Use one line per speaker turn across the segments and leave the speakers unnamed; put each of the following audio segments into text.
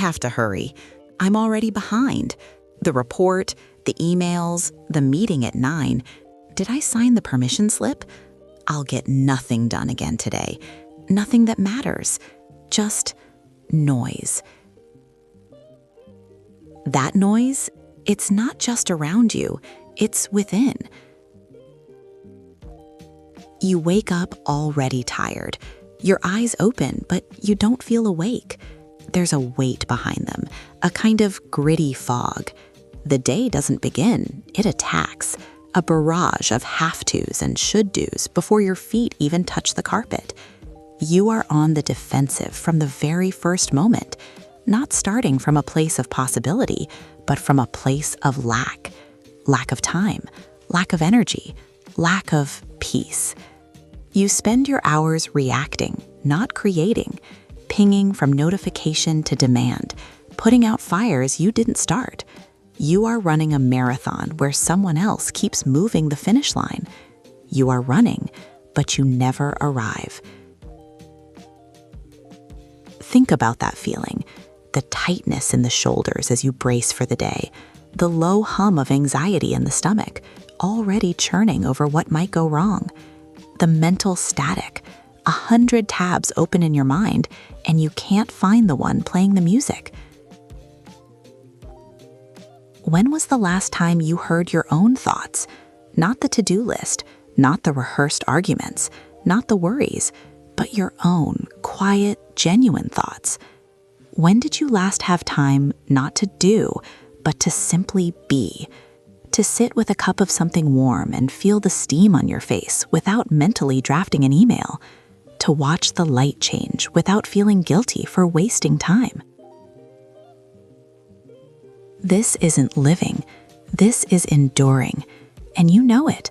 have to hurry. I'm already behind. The report, the emails, the meeting at 9. Did I sign the permission slip? I'll get nothing done again today. Nothing that matters. Just noise. That noise, it's not just around you, it's within. You wake up already tired. Your eyes open, but you don't feel awake. There's a weight behind them, a kind of gritty fog. The day doesn't begin, it attacks. A barrage of have-tos and should-dos before your feet even touch the carpet. You are on the defensive from the very first moment, not starting from a place of possibility, but from a place of lack. Lack of time, lack of energy, lack of peace. You spend your hours reacting, not creating, pinging from notification to demand, putting out fires you didn't start. You are running a marathon where someone else keeps moving the finish line. You are running, but you never arrive. Think about that feeling, the tightness in the shoulders as you brace for the day, the low hum of anxiety in the stomach, already churning over what might go wrong. The mental static, 100 tabs open in your mind, and you can't find the one playing the music. When was the last time you heard your own thoughts? Not the to-do list, not the rehearsed arguments, not the worries, but your own quiet, genuine thoughts. When did you last have time not to do, but to simply be? To sit with a cup of something warm and feel the steam on your face without mentally drafting an email. To watch the light change without feeling guilty for wasting time. This isn't living. This is enduring. And you know it.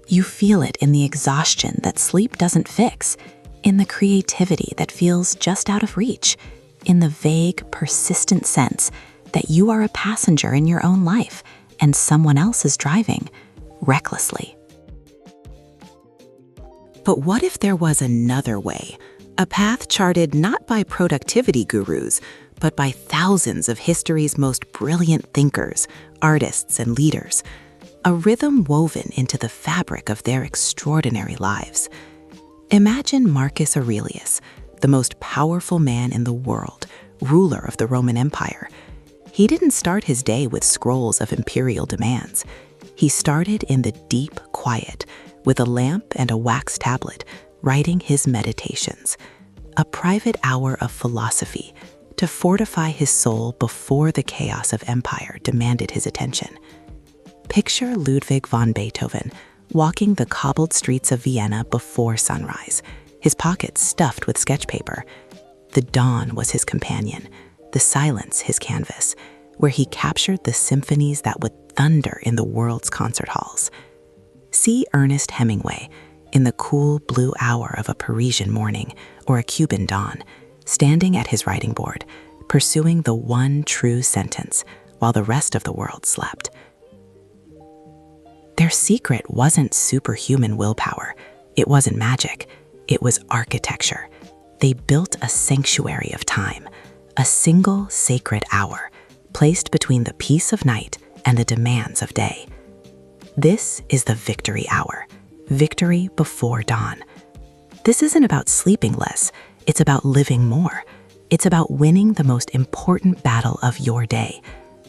You feel it in the exhaustion that sleep doesn't fix, in the creativity that feels just out of reach, in the vague, persistent sense that you are a passenger in your own life and someone else is driving, recklessly. But what if there was another way? A path charted not by productivity gurus, but by thousands of history's most brilliant thinkers, artists, and leaders. A rhythm woven into the fabric of their extraordinary lives. Imagine Marcus Aurelius, the most powerful man in the world, ruler of the Roman Empire. He didn't start his day with scrolls of imperial demands. He started in the deep quiet, with a lamp and a wax tablet, writing his meditations. A private hour of philosophy to fortify his soul before the chaos of empire demanded his attention. Picture Ludwig von Beethoven walking the cobbled streets of Vienna before sunrise, his pockets stuffed with sketch paper. The dawn was his companion, the silence his canvas, where he captured the symphonies that would thunder in the world's concert halls. See Ernest Hemingway in the cool blue hour of a Parisian morning or a Cuban dawn, standing at his writing board, pursuing the one true sentence while the rest of the world slept. Their secret wasn't superhuman willpower. It wasn't magic. It was architecture. They built a sanctuary of time, a single sacred hour, placed between the peace of night and the demands of day. This is the victory hour, victory before dawn. This isn't about sleeping less, it's about living more. It's about winning the most important battle of your day,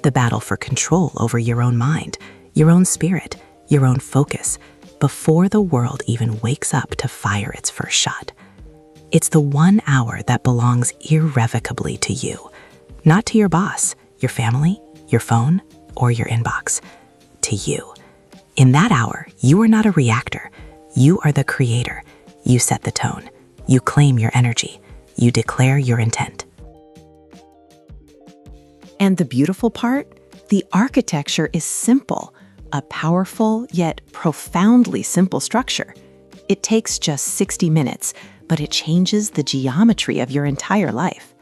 the battle for control over your own mind, your own spirit, your own focus, before the world even wakes up to fire its first shot. It's the 1 hour that belongs irrevocably to you, not to your boss, your family, your phone, or your inbox. To you. In that hour, you are not a reactor. You are the creator. You set the tone. You claim your energy. You declare your intent. And the beautiful part? The architecture is simple, a powerful yet profoundly simple structure. It takes just 60 minutes, but it changes the geometry of your entire life.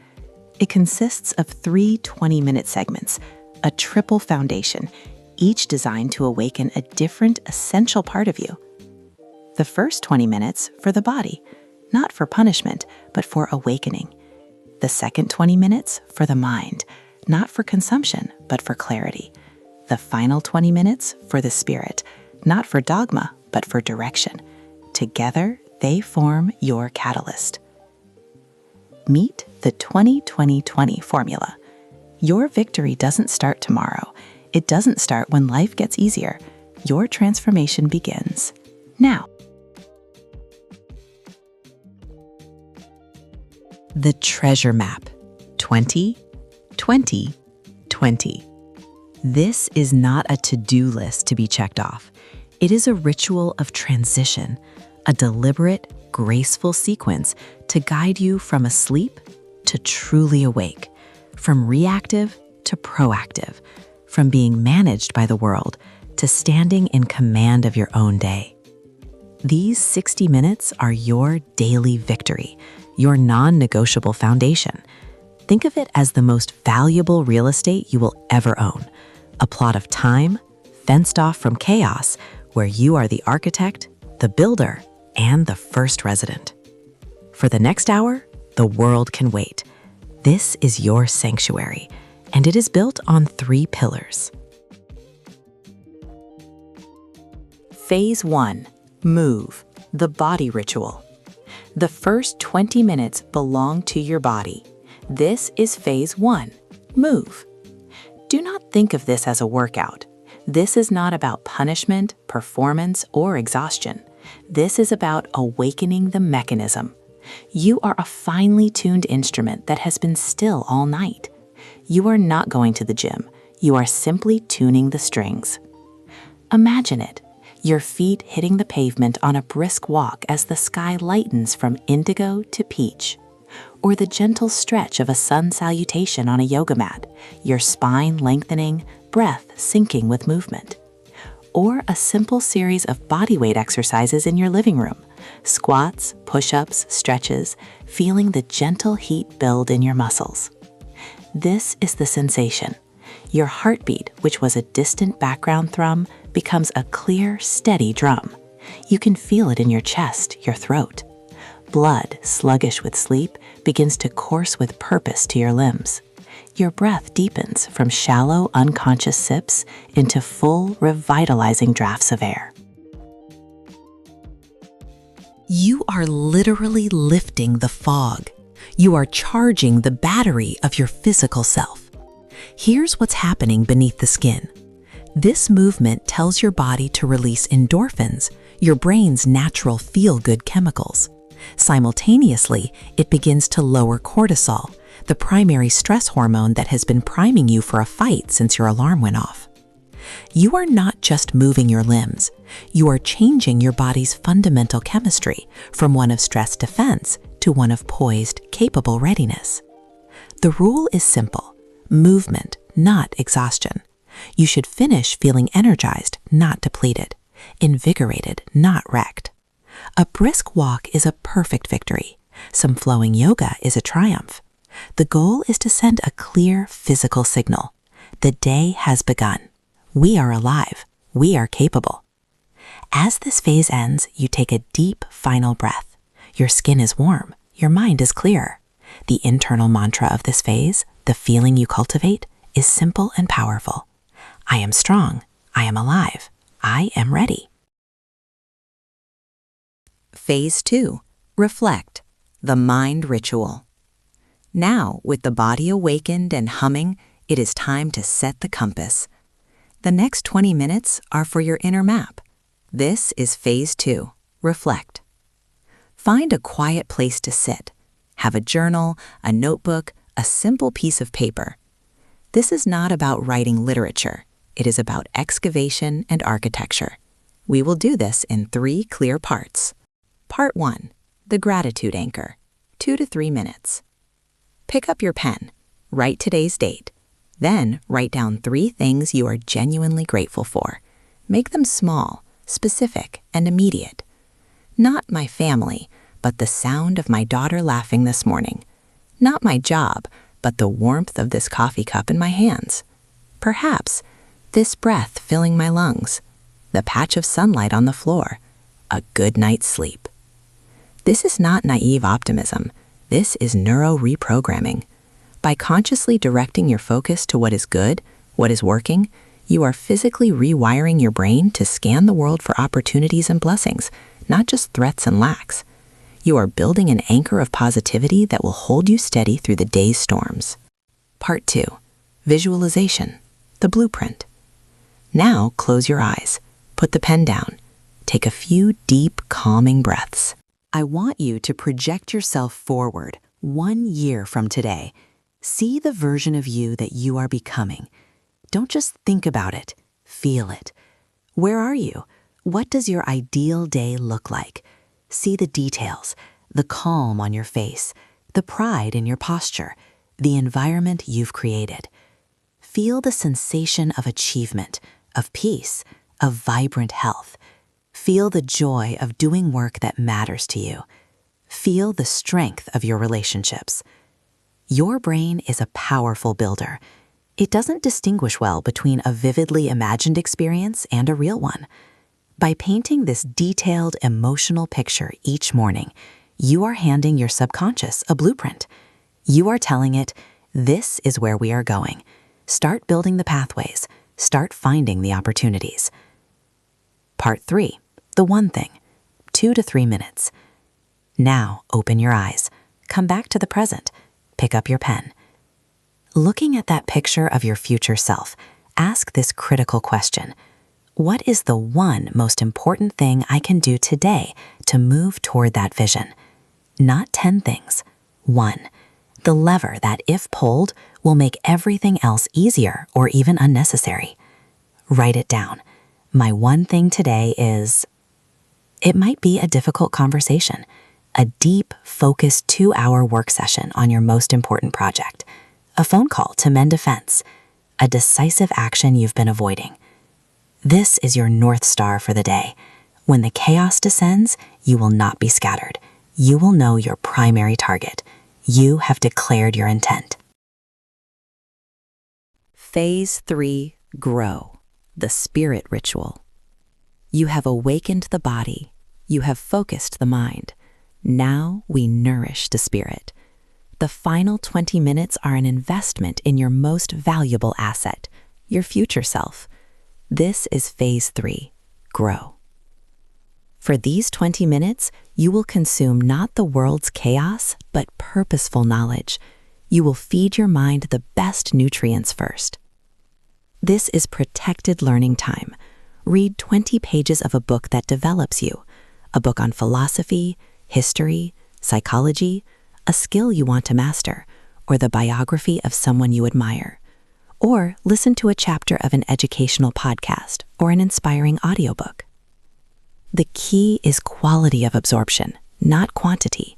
It consists of 3 20-minute segments, a triple foundation, each designed to awaken a different essential part of you. The first 20 minutes for the body, not for punishment, but for awakening. The second 20 minutes for the mind, not for consumption, but for clarity. The final 20 minutes for the spirit, not for dogma, but for direction. Together, they form your catalyst. Meet the 20-20-20 formula. Your victory doesn't start tomorrow. It doesn't start when life gets easier. Your transformation begins now. The treasure map, 20-20-20. This is not a to-do list to be checked off. It is a ritual of transition, a deliberate, graceful sequence to guide you from asleep to truly awake, from reactive to proactive, from being managed by the world to standing in command of your own day. These 60 minutes are your daily victory, your non-negotiable foundation. Think of it as the most valuable real estate you will ever own, a plot of time, fenced off from chaos, where you are the architect, the builder, and the first resident. For the next hour, the world can wait. This is your sanctuary, and it is built on 3 pillars. Phase 1. Move, the body ritual. The first 20 minutes belong to your body. This is phase 1. Move. Do not think of this as a workout. This is not about punishment, performance, or exhaustion. This is about awakening the mechanism. You are a finely tuned instrument that has been still all night. You are not going to the gym. You are simply tuning the strings. Imagine it. Your feet hitting the pavement on a brisk walk as the sky lightens from indigo to peach. Or the gentle stretch of a sun salutation on a yoga mat, your spine lengthening, breath syncing with movement. Or a simple series of bodyweight exercises in your living room, squats, push-ups, stretches, feeling the gentle heat build in your muscles. This is the sensation. Your heartbeat, which was a distant background thrum, becomes a clear, steady drum. You can feel it in your chest, your throat. Blood, sluggish with sleep, begins to course with purpose to your limbs. Your breath deepens from shallow, unconscious sips into full, revitalizing drafts of air. You are literally lifting the fog. You are charging the battery of your physical self. Here's what's happening beneath the skin. This movement tells your body to release endorphins, your brain's natural feel-good chemicals. Simultaneously, it begins to lower cortisol, the primary stress hormone that has been priming you for a fight since your alarm went off. You are not just moving your limbs. You are changing your body's fundamental chemistry from one of stress defense to one of poised, capable readiness. The rule is simple: movement, not exhaustion. You should finish feeling energized, not depleted, invigorated, not wrecked. A brisk walk is a perfect victory. Some flowing yoga is a triumph. The goal is to send a clear physical signal. The day has begun. We are alive. We are capable. As this phase ends, you take a deep final breath. Your skin is warm. Your mind is clear. The internal mantra of this phase, the feeling you cultivate, is simple and powerful. I am strong. I am alive. I am ready. Phase 2. Reflect. The mind ritual. Now, with the body awakened and humming, it is time to set the compass. The next 20 minutes are for your inner map. This is Phase 2. Reflect. Find a quiet place to sit. Have a journal, a notebook, a simple piece of paper. This is not about writing literature. It is about excavation and architecture. We will do this in 3 clear parts. Part 1. The gratitude anchor. 2 to 3 minutes. Pick up your pen. Write today's date. Then write down 3 things you are genuinely grateful for. Make them small, specific, and immediate. Not my family, but the sound of my daughter laughing this morning. Not my job, but the warmth of this coffee cup in my hands. Perhaps this breath filling my lungs, the patch of sunlight on the floor, a good night's sleep. This is not naive optimism. This is neuro-reprogramming. By consciously directing your focus to what is good, what is working, you are physically rewiring your brain to scan the world for opportunities and blessings, not just threats and lacks. You are building an anchor of positivity that will hold you steady through the day's storms. Part 2. Visualization, the blueprint. Now close your eyes, put the pen down, take a few deep, calming breaths. I want you to project yourself forward 1 year from today. See the version of you that you are becoming. Don't just think about it, feel it. Where are you? What does your ideal day look like? See the details, the calm on your face, the pride in your posture, the environment you've created. Feel the sensation of achievement, of peace, of vibrant health. Feel the joy of doing work that matters to you. Feel the strength of your relationships. Your brain is a powerful builder. It doesn't distinguish well between a vividly imagined experience and a real one. By painting this detailed emotional picture each morning, you are handing your subconscious a blueprint. You are telling it, this is where we are going. Start building the pathways. Start finding the opportunities. Part 3. The one thing. 2 to 3 minutes. Now open your eyes. Come back to the present. Pick up your pen. Looking at that picture of your future self, ask this critical question. What is the one most important thing I can do today to move toward that vision? Not 10 things. 1. The lever that, if pulled, will make everything else easier or even unnecessary. Write it down. My one thing today is... It might be a difficult conversation, a deep, focused 2-hour work session on your most important project, a phone call to mend a fence, a decisive action you've been avoiding. This is your North Star for the day. When the chaos descends, you will not be scattered. You will know your primary target. You have declared your intent. Phase 3, Grow, the spirit ritual. You have awakened the body. You have focused the mind. Now we nourish the spirit. The final 20 minutes are an investment in your most valuable asset, your future self. This is Phase 3, Grow. For these 20 minutes, you will consume not the world's chaos, but purposeful knowledge. You will feed your mind the best nutrients first. This is protected learning time. Read 20 pages of a book that develops you, a book on philosophy, history, psychology, a skill you want to master, or the biography of someone you admire. Or listen to a chapter of an educational podcast or an inspiring audiobook. The key is quality of absorption, not quantity.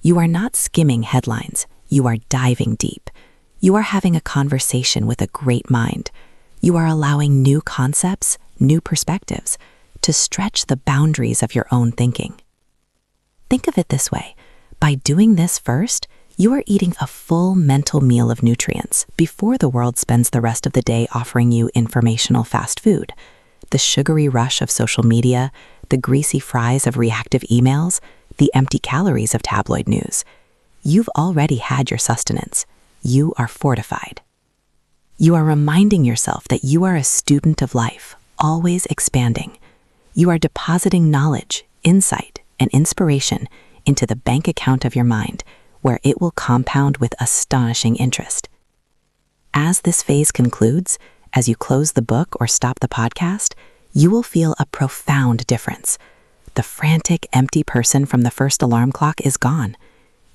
You are not skimming headlines. You are diving deep. You are having a conversation with a great mind. You are allowing new concepts, new perspectives, to stretch the boundaries of your own thinking. Think of it this way. By doing this first, you are eating a full mental meal of nutrients before the world spends the rest of the day offering you informational fast food. The sugary rush of social media, the greasy fries of reactive emails, the empty calories of tabloid news. You've already had your sustenance. You are fortified. You are reminding yourself that you are a student of life, always expanding. You are depositing knowledge, insight, and inspiration into the bank account of your mind, where it will compound with astonishing interest. As this phase concludes, as you close the book or stop the podcast, you will feel a profound difference. The frantic, empty person from the first alarm clock is gone.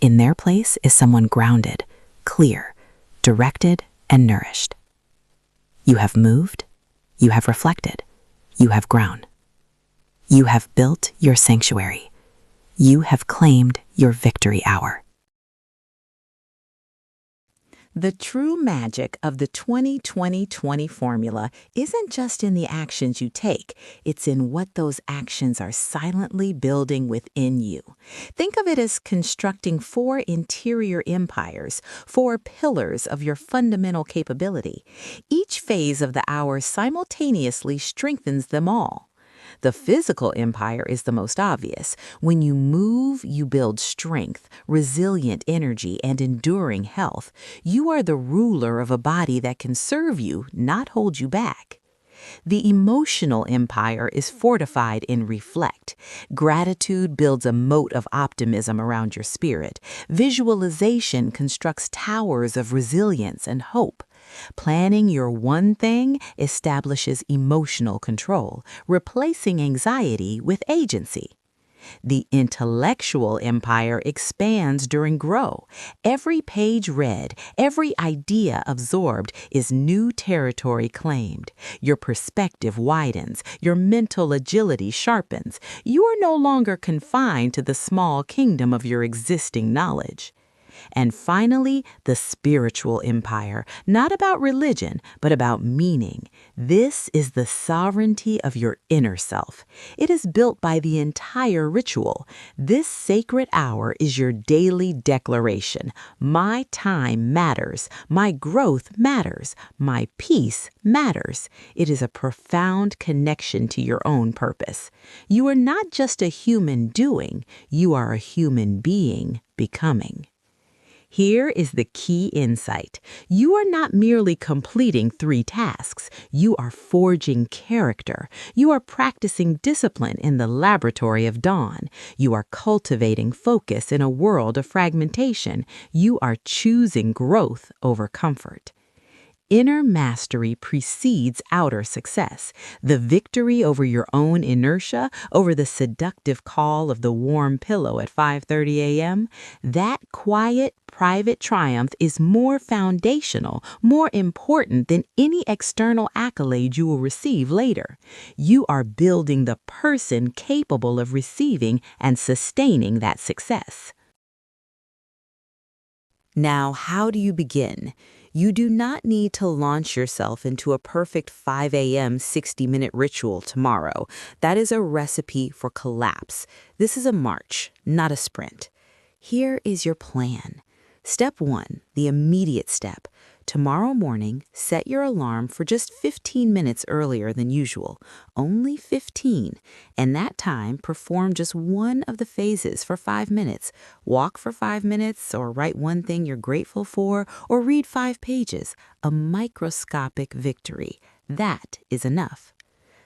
In their place is someone grounded, clear, directed, and nourished. You have moved, you have reflected, you have grown. You have built your sanctuary. You have claimed your victory hour. The true magic of the 20-20-20 formula isn't just in the actions you take, it's in what those actions are silently building within you. Think of it as constructing 4 interior empires, 4 pillars of your fundamental capability. Each phase of the hour simultaneously strengthens them all. The physical empire is the most obvious. When you move, you build strength, resilient energy, and enduring health. You are the ruler of a body that can serve you, not hold you back. The emotional empire is fortified in reflect. Gratitude builds a moat of optimism around your spirit. Visualization constructs towers of resilience and hope. Planning your one thing establishes emotional control, replacing anxiety with agency. The intellectual empire expands during grow. Every page read, every idea absorbed is new territory claimed. Your perspective widens, your mental agility sharpens. You are no longer confined to the small kingdom of your existing knowledge. And finally, the spiritual empire, not about religion, but about meaning. This is the sovereignty of your inner self. It is built by the entire ritual. This sacred hour is your daily declaration. My time matters. My growth matters. My peace matters. It is a profound connection to your own purpose. You are not just a human doing, you are a human being becoming. Here is the key insight. You are not merely completing 3 tasks. You are forging character. You are practicing discipline in the laboratory of dawn. You are cultivating focus in a world of fragmentation. You are choosing growth over comfort. Inner mastery precedes outer success. The victory over your own inertia, over the seductive call of the warm pillow at 5:30 a.m., that quiet, private triumph is more foundational, more important than any external accolade you will receive later. You are building the person capable of receiving and sustaining that success. Now, how do you begin? You do not need to launch yourself into a perfect 5 a.m. 60-minute ritual tomorrow. That is a recipe for collapse. This is a march, not a sprint. Here is your plan. Step 1, the immediate step. Tomorrow morning, set your alarm for just 15 minutes earlier than usual. Only 15. And that time, perform just one of the phases for 5 minutes. Walk for 5 minutes, or write one thing you're grateful for, or read 5 pages. A microscopic victory. That is enough.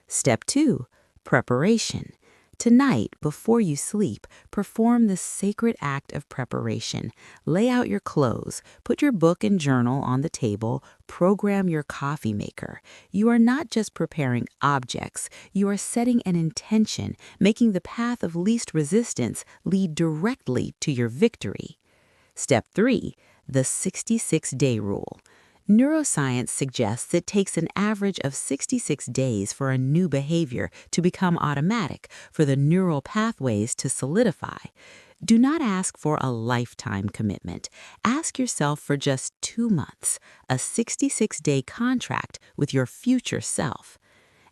Step 2, preparation. Tonight, before you sleep, perform the sacred act of preparation. Lay out your clothes, put your book and journal on the table, program your coffee maker. You are not just preparing objects, you are setting an intention, making the path of least resistance lead directly to your victory. Step 3, the 66-day rule. Neuroscience suggests it takes an average of 66 days for a new behavior to become automatic, for the neural pathways to solidify. Do not ask for a lifetime commitment. Ask yourself for just 2 months, a 66-day contract with your future self.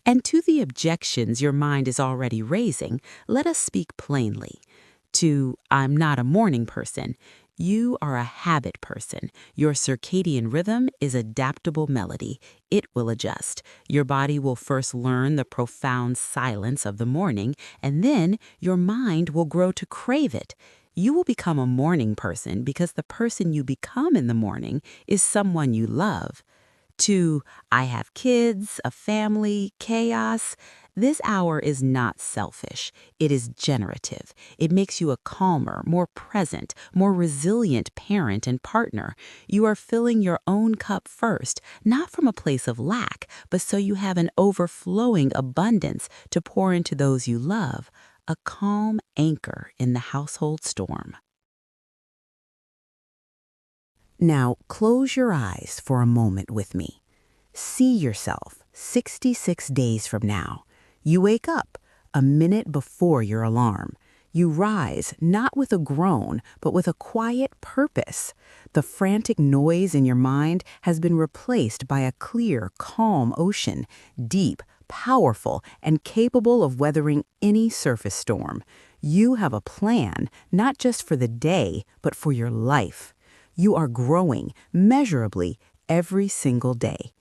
And to the objections your mind is already raising, let us speak plainly. To "I'm not a morning person," you are a habit person. Your circadian rhythm is adaptable melody. It will adjust. Your body will first learn the profound silence of the morning, and then your mind will grow to crave it. You will become a morning person because the person you become in the morning is someone you love. To "I have kids, a family, chaos," this hour is not selfish. It is generative. It makes you a calmer, more present, more resilient parent and partner. You are filling your own cup first, not from a place of lack, but so you have an overflowing abundance to pour into those you love, a calm anchor in the household storm. Now, close your eyes for a moment with me. See yourself 66 days from now. You wake up a minute before your alarm. You rise not with a groan, but with a quiet purpose. The frantic noise in your mind has been replaced by a clear, calm ocean, deep, powerful, and capable of weathering any surface storm. You have a plan, not just for the day, but for your life. You are growing measurably every single day.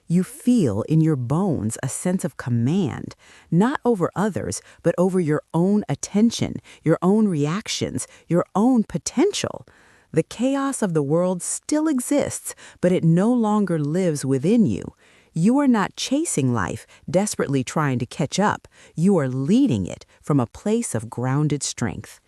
You feel in your bones a sense of command, not over others, but over your own attention, your own reactions, your own potential. The chaos of the world still exists, but it no longer lives within you. You are not chasing life, desperately trying to catch up. You are leading it from a place of grounded strength.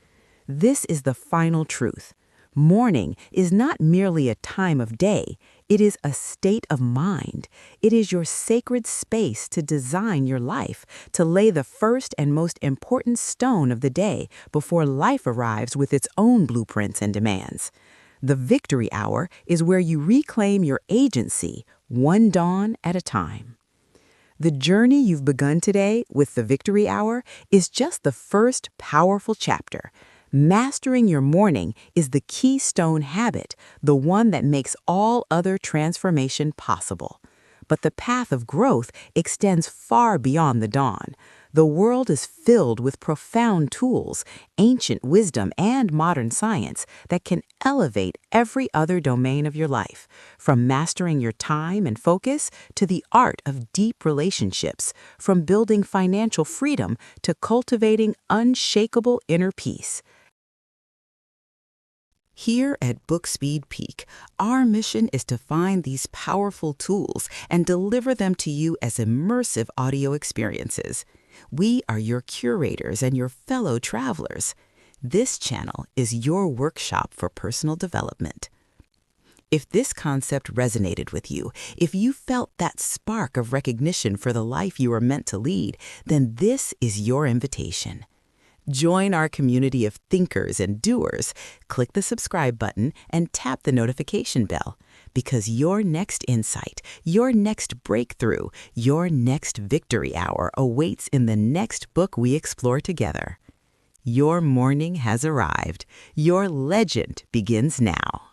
This is the final truth. Morning is not merely a time of day, it is a state of mind. It is your sacred space to design your life, to lay the first and most important stone of the day before life arrives with its own blueprints and demands. The victory hour is where you reclaim your agency, one dawn at a time. The journey you've begun today with the victory hour is just the first powerful chapter. Mastering your morning is the keystone habit, the one that makes all other transformation possible. But the path of growth extends far beyond the dawn. The world is filled with profound tools, ancient wisdom, and modern science that can elevate every other domain of your life, from mastering your time and focus to the art of deep relationships, from building financial freedom to cultivating unshakable inner peace. Here at Bookspeed Peak, our mission is to find these powerful tools and deliver them to you as immersive audio experiences. We are your curators and your fellow travelers. This channel is your workshop for personal development. If this concept resonated with you, if you felt that spark of recognition for the life you are meant to lead, then this is your invitation. Join our community of thinkers and doers. Click the subscribe button and tap the notification bell, because your next insight, your next breakthrough, your next victory hour awaits in the next book we explore together. Your morning has arrived. Your legend begins now.